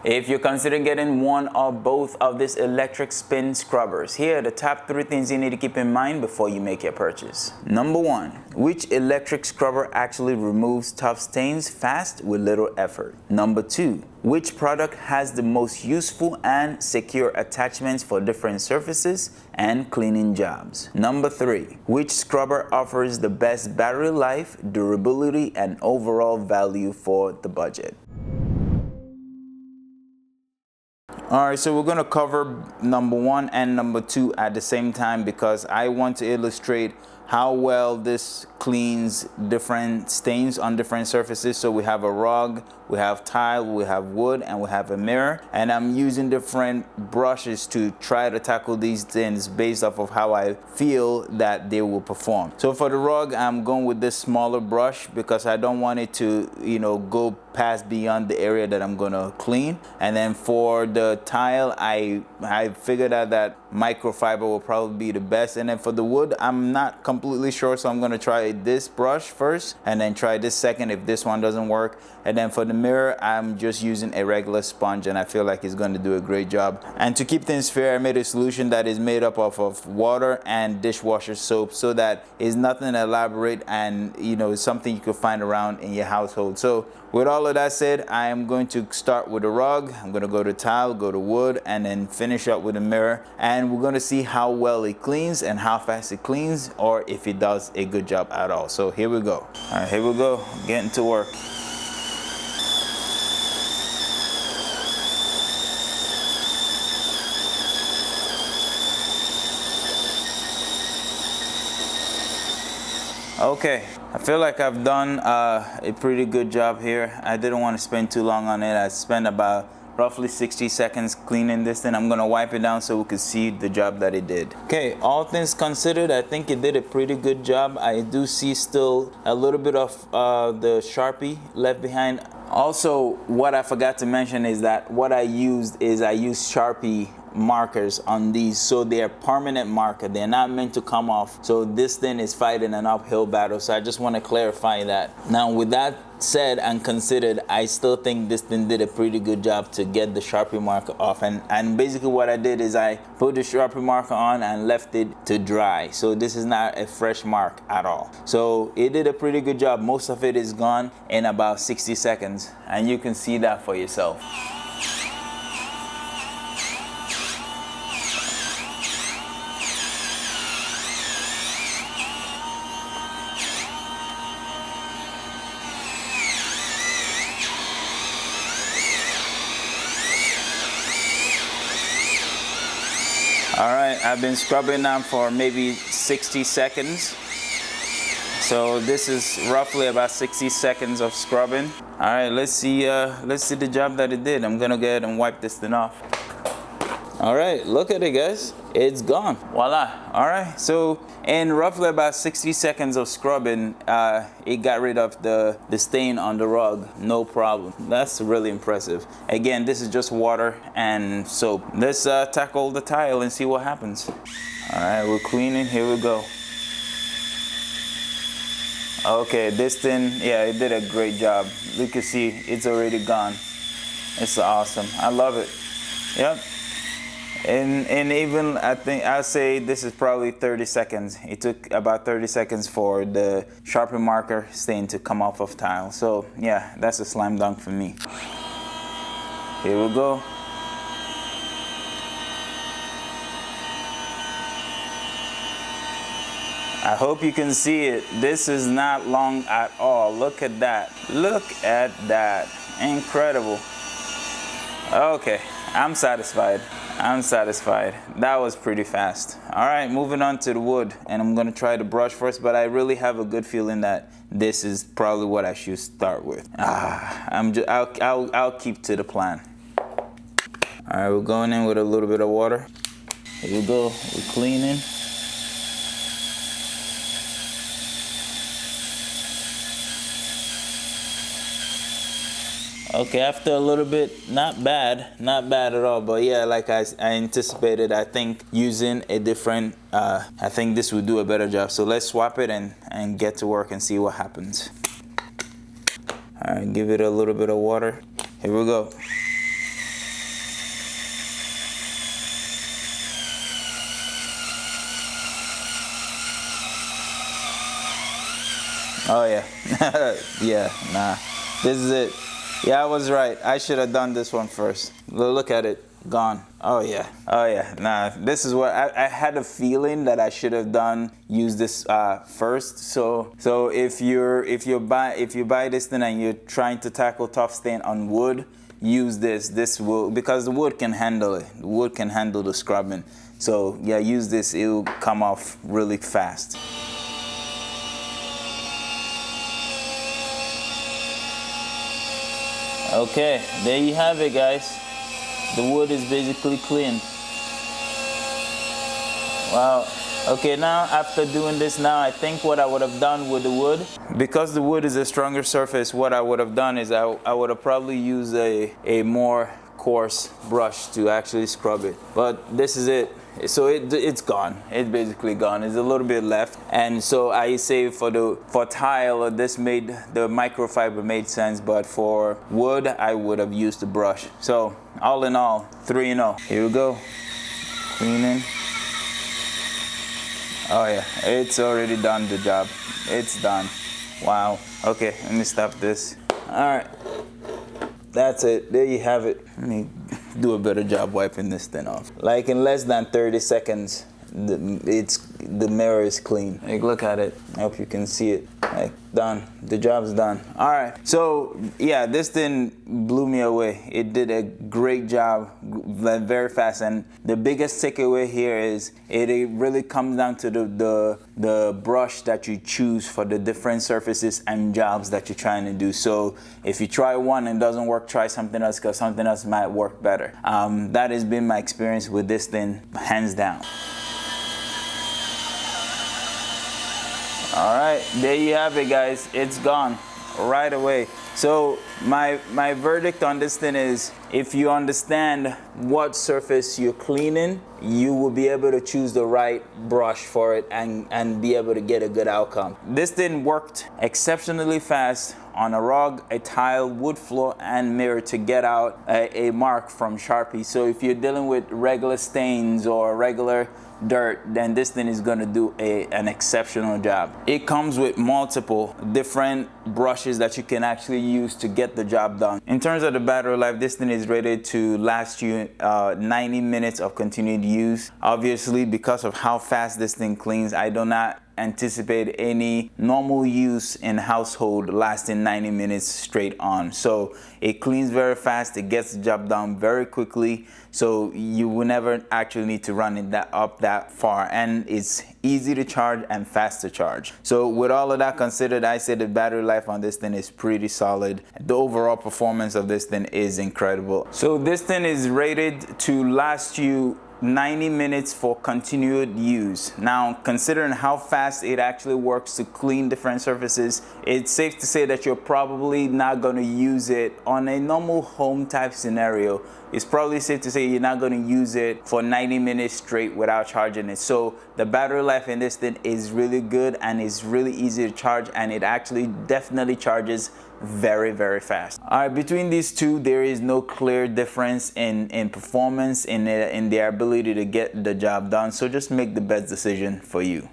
If you're considering getting one or both of these electric spin scrubbers, here are the top 3 things you need to keep in mind before you make your purchase. Number 1, which electric scrubber actually removes tough stains fast with little effort? Number 2, which product has the most useful and secure attachments for different surfaces and cleaning jobs? Number 3, which scrubber offers the best battery life, durability, and overall value for the budget? Alright, so we're going to cover number 1 and number 2 at the same time because I want to illustrate how well this cleans different stains on different surfaces. So we have a rug, we have tile, we have wood, and we have a mirror. And I'm using different brushes to try to tackle these things based off of how I feel that they will perform. So for the rug, I'm going with this smaller brush because I don't want it to, go past beyond the area that I'm gonna clean. And then for the tile, I figured out that microfiber will probably be the best. And then for the wood, I'm not completely sure, so I'm gonna try this brush first and then try this second if this one doesn't work. And then for the mirror, I'm just using a regular sponge and I feel like it's going to do a great job. And to keep things fair, I made a solution that is made up of water and dishwasher soap so that it's nothing elaborate and it's something you could find around in your household. So with all of that said, I am going to start with a rug. I'm going to go to tile, go to wood, and then finish up with a mirror. And we're going to see how well it cleans and how fast it cleans, or if it does a good job at all. So here we go. All right, here we go. Getting to work. Okay, I feel like I've done a pretty good job here. I didn't want to spend too long on it. I spent about roughly 60 seconds cleaning this thing. I'm gonna wipe it down so we can see the job that it did. Okay, all things considered, I think it did a pretty good job. I do see still a little bit of the Sharpie left behind. Also, what I forgot to mention is that what I used Sharpie markers on these, so they're permanent marker. They're not meant to come off. So this thing is fighting an uphill battle. So I just want to clarify that. Now, with that said and considered, I still think this thing did a pretty good job to get the Sharpie marker off. And basically what I did is I put the Sharpie marker on and left it to dry. So this is not a fresh mark at all. So it did a pretty good job. Most of it is gone in about 60 seconds. And you can see that for yourself. All right, I've been scrubbing now for maybe 60 seconds. So this is roughly about 60 seconds of scrubbing. All right, let's see the job that it did. I'm gonna go ahead and wipe this thing off. All right, look at it, guys. It's gone. Voila. All right, so in roughly about 60 seconds of scrubbing, it got rid of the stain on the rug, no problem. That's really impressive. Again, this is just water and soap. Let's tackle the tile and see what happens. All right, we're cleaning. Here we go. Okay, this thing, yeah, it did a great job. You can see it's already gone. It's awesome. I love it. Yep. And even I think I'll say this is probably 30 seconds. It took about 30 seconds for the Sharpie marker stain to come off of tile. So yeah, that's a slam dunk for me. Here we go. I hope you can see it. This is not long at all. Look at that. Look at that. Incredible. Okay, I'm satisfied. I'm satisfied. That was pretty fast. All right, moving on to the wood, and I'm gonna try the brush first, but I really have a good feeling that this is probably what I should start with. I'll keep to the plan. All right, we're going in with a little bit of water. Here we go, we're cleaning. Okay, after a little bit, not bad at all, but yeah, like I anticipated, I think using a different, I think this would do a better job. So let's swap it and get to work and see what happens. All right, give it a little bit of water. Here we go. Oh yeah. Yeah, nah. This is it. Yeah, I was right. I should have done this one first. Look at it. Gone. Oh yeah. Oh yeah. Nah. This is what I had a feeling that I should have done. Use this first. So if you buy this thing and you're trying to tackle tough stain on wood, use this. This will, because the wood can handle it. The wood can handle the scrubbing. So yeah, use this. It'll come off really fast. Okay, there you have it, guys. The wood is basically clean. Wow. Okay, now after doing this, now I think what I would have done with the wood, because the wood is a stronger surface, what I would have done is I would have probably used a more coarse brush to actually scrub it. But this is it. So it's gone. It's basically gone. There's a little bit left, and so I say for tile, this made the microfiber made sense, but for wood I would have used a brush. So all in all, 3-0. Here we go. Cleaning. Oh yeah, it's already done the job. It's done. Wow. Okay, let me stop this. All right. That's it. There you have it. Let me do a better job wiping this thing off. Like in less than 30 seconds, the mirror is clean. Like, look at it. I hope you can see it. Like, done. The job's done. All right. So yeah, this thing blew me away. It did a great job, very fast. And the biggest takeaway here is it really comes down to the brush that you choose for the different surfaces and jobs that you're trying to do. So if you try one and it doesn't work, try something else, because something else might work better. That has been my experience with this thing, hands down. All right, there you have it, guys. It's gone right away. So my verdict on this thing is, if you understand what surface you're cleaning, you will be able to choose the right brush for it and be able to get a good outcome. This thing worked exceptionally fast on a rug, a tile, wood floor, and mirror to get out a mark from Sharpie. So if you're dealing with regular stains or regular dirt, then this thing is going to do an exceptional job. It comes with multiple different brushes that you can actually use to get the job done. In terms of the battery life, this thing is rated to last you 90 minutes of continued use. Obviously, because of how fast this thing cleans, I do not anticipate any normal use in household lasting 90 minutes straight on. So it cleans very fast, it gets the job done very quickly, so you will never actually need to run it up that far, and it's easy to charge and fast to charge. So with all of that considered, I say the battery life on this thing is pretty solid. The overall performance of this thing is incredible. So this thing is rated to last you 90 minutes for continued use. Now, considering how fast it actually works to clean different surfaces, it's safe to say that you're probably not going to use it on a normal home type scenario. It's probably safe to say you're not going to use it for 90 minutes straight without charging it. So the battery life in this thing is really good, and it's really easy to charge, and it actually definitely charges very, very fast. All right, between these two, there is no clear difference in performance, in their ability to get the job done. So just make the best decision for you.